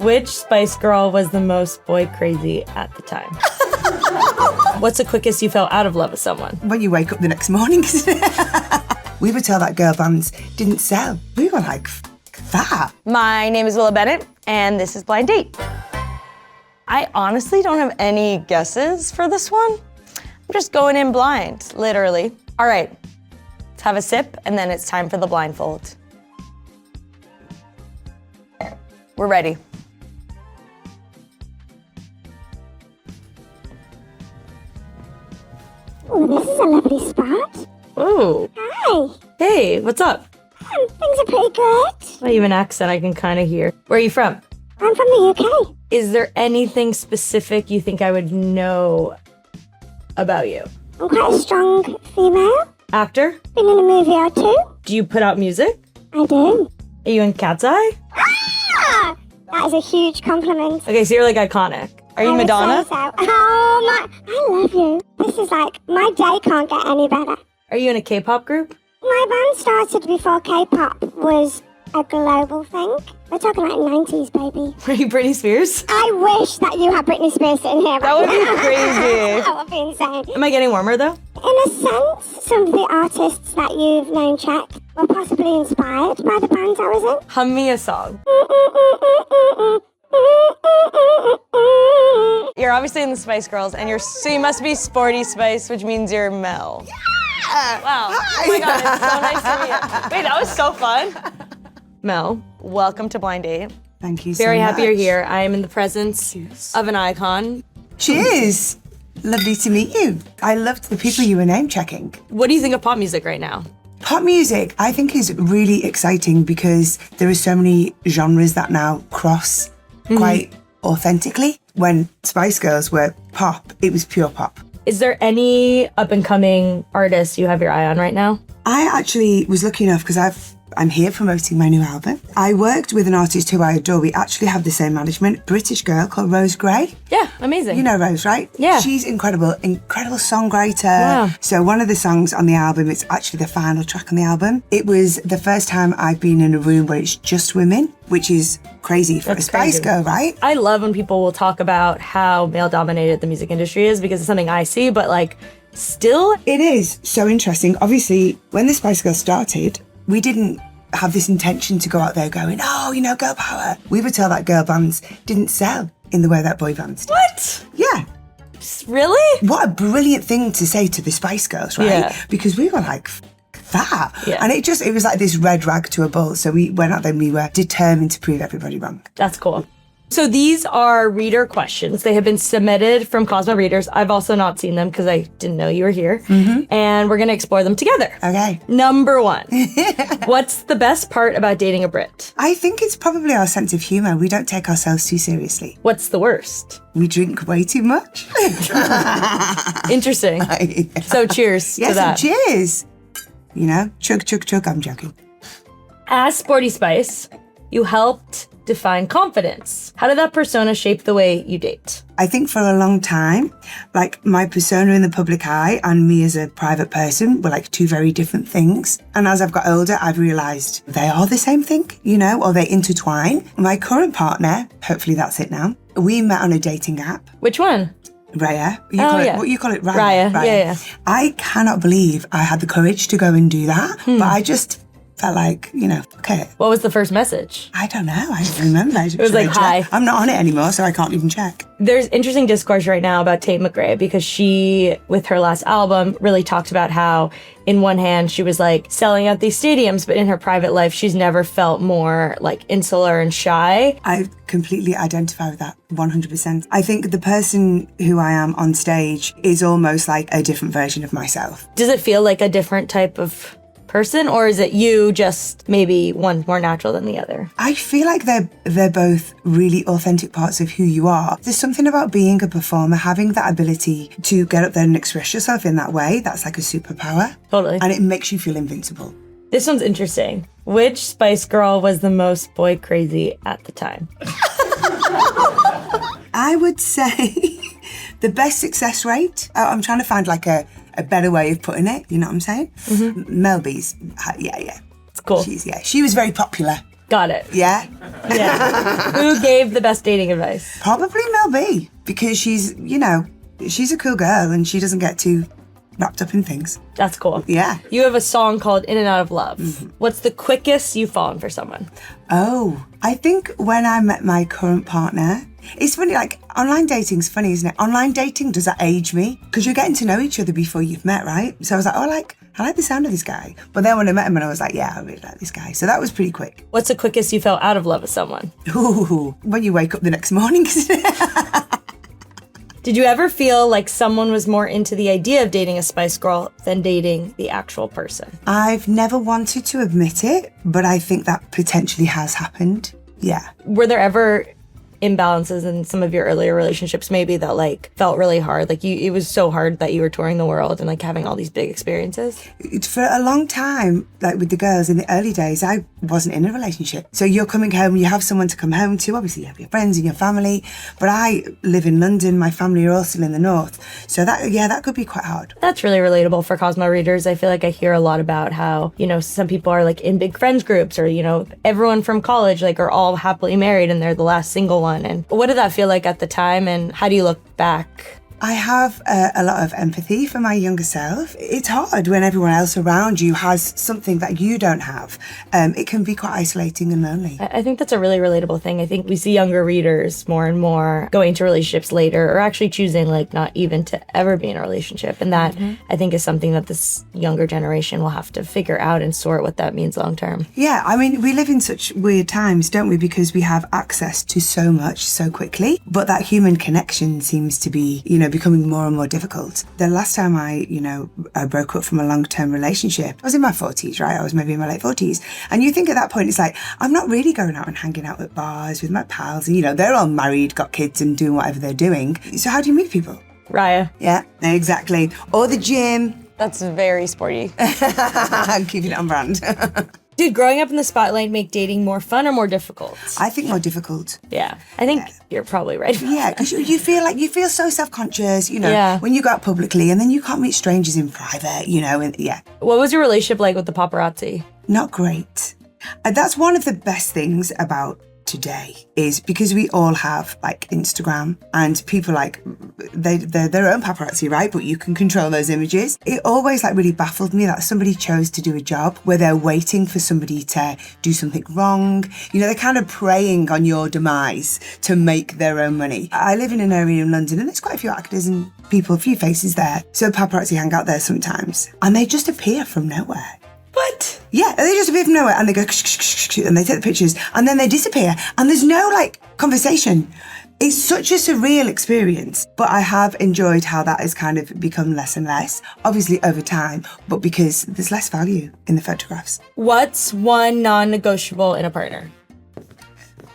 Which Spice Girl was the most boy crazy at the time? What's the quickest you fell out of love with someone? When you wake up the next morning. We were told that girl bands didn't sell. We were like, that. My name is Willa Bennett, and this is Blind Date. I honestly don't have any guesses for this one. I'm just going in blind, literally. All right, let's have a sip, and then it's time for the blindfold. We're ready. Oh, this is a lovely spot. Oh. Hi. Hey, what's up? Things are pretty good. Well, you have an accent I can kind of hear. Where are you from? I'm from the UK. Is there anything specific you think I would know about you? I'm quite a strong female. Actor? Been in a movie or two. Do you put out music? I do. Are you in Cat's Eye? Ah! That is a huge compliment. Okay, so you're like iconic. Are you I would Madonna? say so. Oh my, I love you. This is like, my day can't get any better. Are you in a K-pop group? My band started before K-pop was a global thing. We're talking like 90s, baby. Are you Britney Spears? I wish that you had Britney Spears sitting here. That would be crazy. That would be insane. Am I getting warmer though? In a sense, some of the artists that you've name checked were possibly inspired by the bands I was in. Hum me a song. You're obviously in the Spice Girls, and so you must be Sporty Spice, which means you're Mel. Yeah. Wow. Hi. Oh my God, it's so nice to meet you. Wait, that was so fun. Mel, Welcome to Blind Date. Thank you so very much. happy you're here. I am in the presence of an icon. Cheers. Lovely to meet you. I loved the people you were name checking. What do you think of pop music right now? Pop music, I think, is really exciting because there are so many genres that now cross quite authentically. When Spice Girls were pop, it was pure pop. Is there any up-and-coming artists you have your eye on right now? I actually was lucky enough because I'm here promoting my new album. I worked with an artist who I adore. We actually have the same management, British girl called Rose Gray. Yeah, amazing. You know Rose, right? Yeah. She's incredible songwriter. Wow. So one of the songs on the album, it's actually the final track on the album. It was the first time I've been in a room where it's just women, which is crazy for a Spice Girl, right? I love when people will talk about how male-dominated the music industry is because it's something I see, but like, still? It is so interesting. Obviously, when the Spice Girls started, we didn't have this intention to go out there going, oh, you know, girl power. We were told that girl bands didn't sell in the way that boy bands did. What? Yeah. Really? What a brilliant thing to say to the Spice Girls, right? Yeah. Because we were like, that. Yeah. And it was like this red rag to a bull. So we went out there and we were determined to prove everybody wrong. That's cool. So these are reader questions. They have been submitted from Cosmo readers. I've also not seen them because I didn't know you were here. And we're going to explore them together. Okay. Number 1. What's the best part about dating a Brit? I think it's probably our sense of humour. We don't take ourselves too seriously. What's the worst? We drink way too much. Interesting. So cheers to Yes, that. cheers. You know, chug, chug, chug. I'm joking. As Sporty Spice, you helped define confidence. How did that persona shape the way you date? I think for a long time, like my persona in the public eye and me as a private person were like two very different things. And as I've got older, I've realised they are the same thing, you know, or they intertwine. My current partner, hopefully that's it now, we met on a dating app. Which one? Raya. What you call it? Raya. Yeah. I cannot believe I had the courage to go and do that. But I just felt like, you know, okay. What was the first message? I don't know. I don't remember. It was like, hi. I'm not on it anymore, so I can't even check. There's interesting discourse right now about Tate McRae because she, with her last album, really talked about how, in one hand, she was like selling out these stadiums, but in her private life, she's never felt more like insular and shy. I completely identify with that 100%. I think the person who I am on stage is almost like a different version of myself. Does it feel like a different type of person, or is it you just maybe one more natural than the other? I feel like they're both really authentic parts of who you are. There's something about being a performer, having that ability to get up there and express yourself in that way. That's like a superpower. Totally. And it makes you feel invincible. This one's interesting. Which Spice Girl was the most boy crazy at the time? I would say the best success rate. I'm trying to find like a better way of putting it. You know what I'm saying? Mel B's. Yeah. It's cool. She was very popular. Got it. Yeah. Yeah. Who gave the best dating advice? Probably Mel B, because she's a cool girl and she doesn't get too wrapped up in things. That's cool. Yeah. You have a song called In and Out of Love. What's the quickest you've fallen for someone? Oh, I think when I met my current partner, it's funny, like, online dating's funny, isn't it? Online dating, does that age me? Because you're getting to know each other before you've met, right? So I was like, I like the sound of this guy. But then when I met him, and I was like, yeah, I really like this guy. So that was pretty quick. What's the quickest you fell out of love with someone? Ooh, when you wake up the next morning, isn't it? Did you ever feel like someone was more into the idea of dating a Spice Girl than dating the actual person? I've never wanted to admit it, but I think that potentially has happened. Yeah. Were there ever imbalances in some of your earlier relationships maybe that like felt really hard? Like it was so hard that you were touring the world and like having all these big experiences? For a long time, like with the girls in the early days, I wasn't in a relationship. So you're coming home, you have someone to come home to. Obviously you have your friends and your family, but I live in London. My family are all still in the north. So that could be quite hard. That's really relatable for Cosmo readers. I feel like I hear a lot about how, some people are like in big friends groups or, everyone from college like are all happily married and they're the last single one. And what did that feel like at the time and how do you look back? I have a lot of empathy for my younger self. It's hard when everyone else around you has something that you don't have. It can be quite isolating and lonely. I think that's a really relatable thing. I think we see younger readers more and more going into relationships later or actually choosing like not even to ever be in a relationship. And that I think is something that this younger generation will have to figure out and sort what that means long term. Yeah, I mean, we live in such weird times, don't we? Because we have access to so much so quickly. But that human connection seems to be, becoming more and more difficult. The last time I broke up from a long-term relationship, I was in my 40s, right? I was maybe in my late 40s. And you think at that point, it's like, I'm not really going out and hanging out at bars with my pals. And, they're all married, got kids and doing whatever they're doing. So how do you meet people? Raya. Yeah, exactly. Or the gym. That's very sporty. I'm keeping it on brand. Did growing up in the spotlight make dating more fun or more difficult? I think more difficult. Yeah, I think you're probably right. Yeah, because you feel so self-conscious, Yeah. when you go out publicly and then you can't meet strangers in private, and yeah. What was your relationship like with the paparazzi? Not great. And that's one of the best things about today is because we all have like Instagram and people like they're their own paparazzi, right? But you can control those images. It always like really baffled me that somebody chose to do a job where they're waiting for somebody to do something wrong. They're kind of preying on your demise to make their own money. I live in an area in London and there's quite a few actors and people, a few faces there. So paparazzi hang out there sometimes and they just appear from nowhere. What? Yeah, they just appear from nowhere and they go and they take the pictures and then they disappear and there's no like conversation. It's such a surreal experience, but I have enjoyed how that has kind of become less and less, obviously over time, but because there's less value in the photographs. What's one non-negotiable in a partner?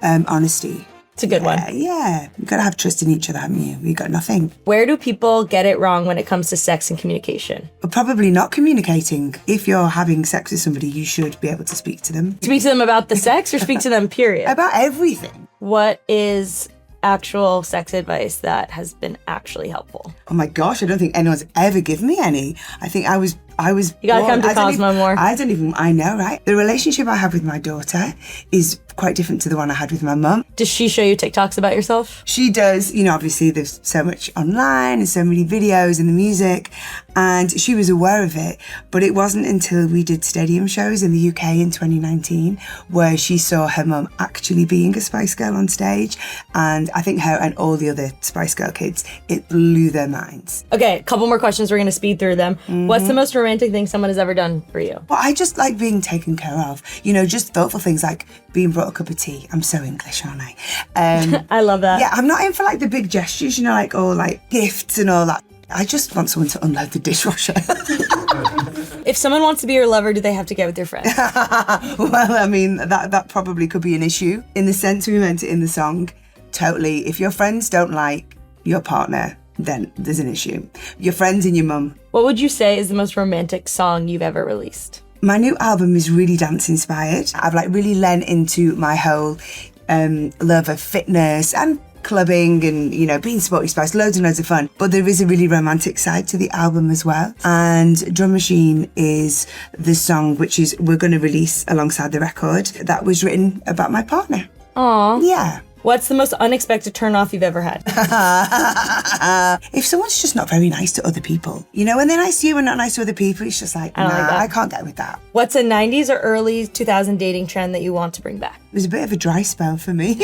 Honesty. It's a good one. Yeah. You've got to have trust in each other, haven't you? You've got nothing. Where do people get it wrong when it comes to sex and communication? But probably not communicating. If you're having sex with somebody, you should be able to speak to them. Speak to them about the sex or speak to them, period? About everything. What is actual sex advice that has been actually helpful? Oh my gosh, I don't think anyone's ever given me any. I think I was You gotta come to Cosmo more. I know, right? The relationship I have with my daughter is quite different to the one I had with my mum. Does she show you TikToks about yourself? She does, obviously there's so much online and so many videos and the music, and she was aware of it, but it wasn't until we did stadium shows in the UK in 2019 where she saw her mum actually being a Spice Girl on stage, and I think her and all the other Spice Girl kids, it blew their minds. Okay, a couple more questions. We're gonna speed through them. What's the most romantic thing someone has ever done for you? Well, I just like being taken care of. Just thoughtful things like being brought a cup of tea. I'm so English, aren't I? I love that. Yeah, I'm not in for like the big gestures, like all like gifts and all that. I just want someone to unload the dishwasher. If someone wants to be your lover, do they have to get with your friends? Well, I mean, that probably could be an issue in the sense we meant it in the song. Totally. If your friends don't like your partner, then there's an issue. Your friends and your mum. What would you say is the most romantic song you've ever released? My new album is really dance inspired. I've like really lent into my whole love of fitness and clubbing and, you know, being sporty spice, loads and loads of fun. But there is a really romantic side to the album as well. And Drum Machine is the song which is we're going to release alongside the record that was written about my partner. Aw. Yeah. What's the most unexpected turnoff you've ever had? If someone's just not very nice to other people, you know, when they're nice to you and not nice to other people, it's just like, I don't like that. I can't get with that. What's a 90s or early 2000 dating trend that you want to bring back? It was a bit of a dry spell for me.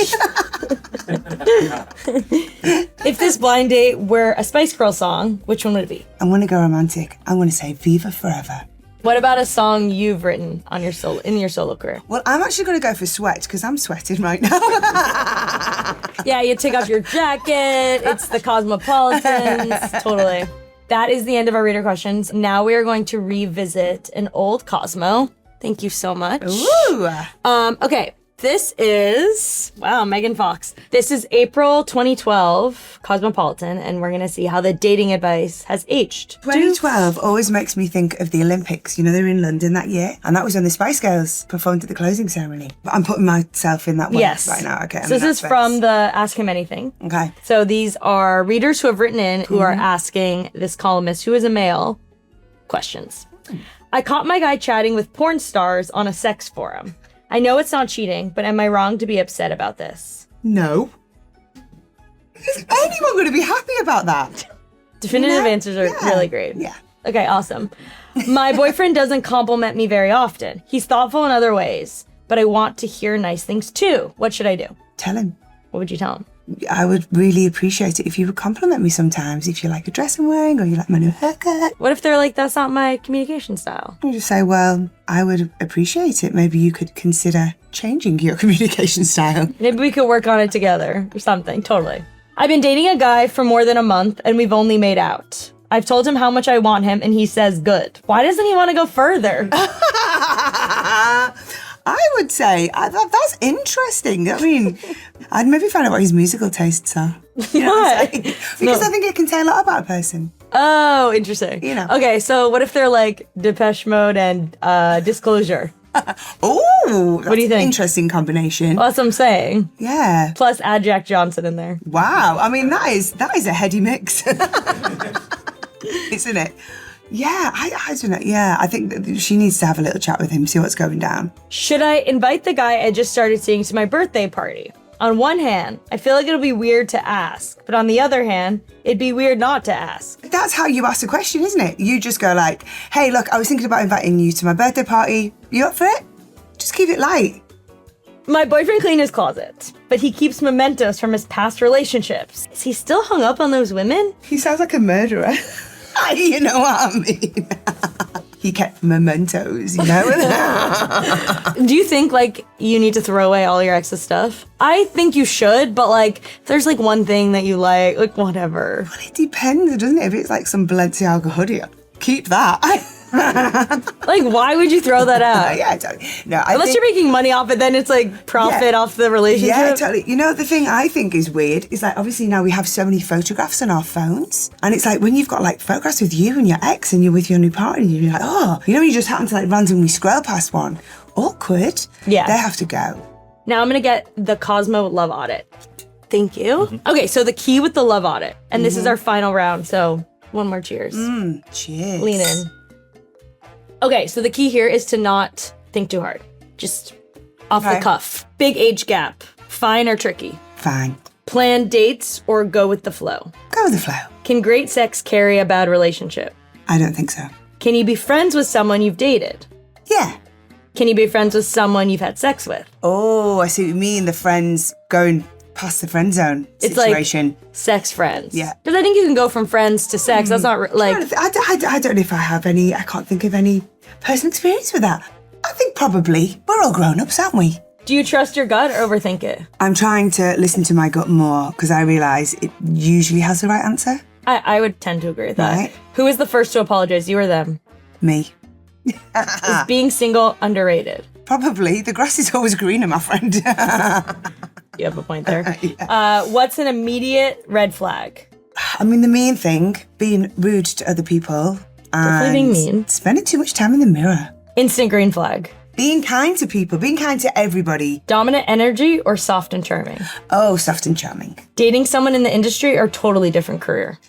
If this blind date were a Spice Girl song, which one would it be? I want to go romantic. I want to say Viva Forever. What about a song you've written on your solo career? Well, I'm actually going to go for Sweat because I'm sweating right now. Yeah, you take off your jacket. It's the Cosmopolitans. Totally. That is the end of our reader questions. Now we are going to revisit an old Cosmo. Thank you so much. Ooh. Okay. This is, wow, Megan Fox. This is April 2012, Cosmopolitan, and we're going to see how the dating advice has aged. 2012 always makes me think of the Olympics. You know, they were in London that year, and that was when the Spice Girls performed at the closing ceremony. But I'm putting myself in that one Yes. right now. Okay. So this is from the Ask Him Anything. Okay. So these are readers who have written in who are asking this columnist, who is a male, questions. I caught my guy chatting with porn stars on a sex forum. I know it's not cheating, but am I wrong to be upset about this? No. Is anyone going to be happy about that? Definitive No? answers are Yeah. really great. Yeah. Okay, awesome. My boyfriend doesn't compliment me very often. He's thoughtful in other ways, but I want to hear nice things too. What should I do? Tell him. What would you tell him? I would really appreciate it if you would compliment me sometimes, if you like a dress I'm wearing or you like my new haircut. What if they're like, that's not my communication style? You just say, well, I would appreciate it. Maybe you could consider changing your communication style. Maybe we could work on it together or something. Totally. I've been dating a guy for more than a month and we've only made out. I've told him how much I want him and he says good. Why doesn't he want to go further? I would say that's interesting. I mean, I'd maybe find out what his musical tastes are. You know what I'm saying? Because I think it can tell a lot about a person. Oh, interesting. You know. Okay, so what if they're like Depeche Mode and Disclosure? Oh, What do you think? Interesting combination. Well, that's what I'm saying. Yeah. Plus add Jack Johnson in there. Wow. I mean, that is a heady mix, isn't it? Yeah, I don't know. Yeah, I think that she needs to have a little chat with him, see what's going down. Should I invite the guy I just started seeing to my birthday party? On one hand, I feel like it'll be weird to ask, but on the other hand, it'd be weird not to ask. That's how you ask the question, isn't it? You just go like, hey, look, I was thinking about inviting you to my birthday party. You up for it? Just keep it light. My boyfriend cleaned his closet, but he keeps mementos from his past relationships. Is he still hung up on those women? He sounds like a murderer. You know what I mean? He kept mementos, you know? Do you think, like, you need to throw away all your ex's stuff? I think you should, but, like, if there's, like, one thing that you like, whatever. Well, it depends, doesn't it? If it's like some Balenciaga hoodie, keep that. Like, why would you throw that out? Yeah, totally. No, Unless you're making money off it, then it's, like, profit off the relationship. Yeah, totally. You know, the thing I think is weird is like, obviously now we have so many photographs on our phones. And it's like when you've got like photographs with you and your ex and you're with your new partner, and you're like, oh, you know, when you just happen to like randomly scroll past one. Awkward. Yeah. They have to go. Now I'm going to get the Cosmo love audit. Thank you. Okay, so the key with the love audit. And this is our final round, so one more cheers. Cheers. Lean in. Okay, so the key here is to not think too hard. Just off the Okay. cuff. Big age gap. Fine or tricky? Fine. Plan dates or go with the flow? Go with the flow. Can great sex carry a bad relationship? I don't think so. Can you be friends with someone you've dated? Yeah. Can you be friends with someone you've had sex with? Oh, I see what you mean. The friends going past the friend zone It's situation. like sex friends. Yeah. Because I think you can go from friends to sex. That's not like... I don't know if I have any, I can't think of any personal experience with that. I think probably. We're all grown-ups, aren't we? Do you trust your gut or overthink it? I'm trying to listen to my gut more because I realise it usually has the right answer. I would tend to agree with that. Right. Who is the first to apologize, you or them? Me. Is being single underrated? Probably. The grass is always greener, my friend. You have a point there. What's an immediate red flag? I mean, the main thing, being rude to other people Definitely being and mean. spending too much time in the mirror. Instant green flag. Being kind to people, being kind to everybody. Dominant energy or soft and charming? Oh, soft and charming. Dating someone in the industry or totally different career?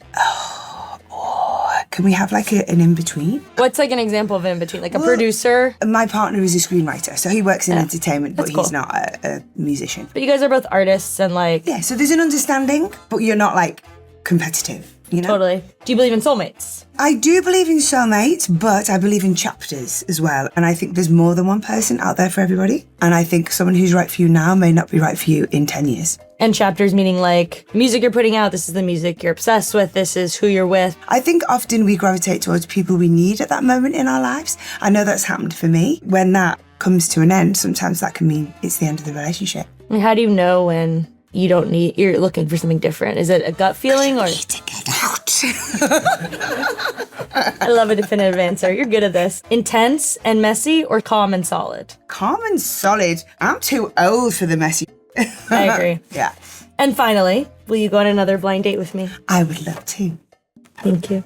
Can we have like an in-between? What's like an example of in between? Like a producer? My partner is a screenwriter, so he works in entertainment, but That's cool. he's not a musician. But you guys are both artists and like... Yeah, so there's an understanding, but you're not like competitive, you know? Totally. Do you believe in soulmates? I do believe in soulmates, but I believe in chapters as well. And I think there's more than one person out there for everybody. And I think someone who's right for you now may not be right for you in 10 years. And chapters meaning like music you're putting out, this is the music you're obsessed with, this is who you're with. I think often we gravitate towards people we need at that moment in our lives. I know that's happened for me. When that comes to an end, sometimes that can mean it's the end of the relationship. I mean, how do you know when you're looking for something different? Is it a gut feeling or? You need to get out. I love a definitive answer. You're good at this. Intense and messy or calm and solid? Calm and solid. I'm too old for the messy. I agree. Yeah. And finally, will you go on another blind date with me? I would love to. Thank you.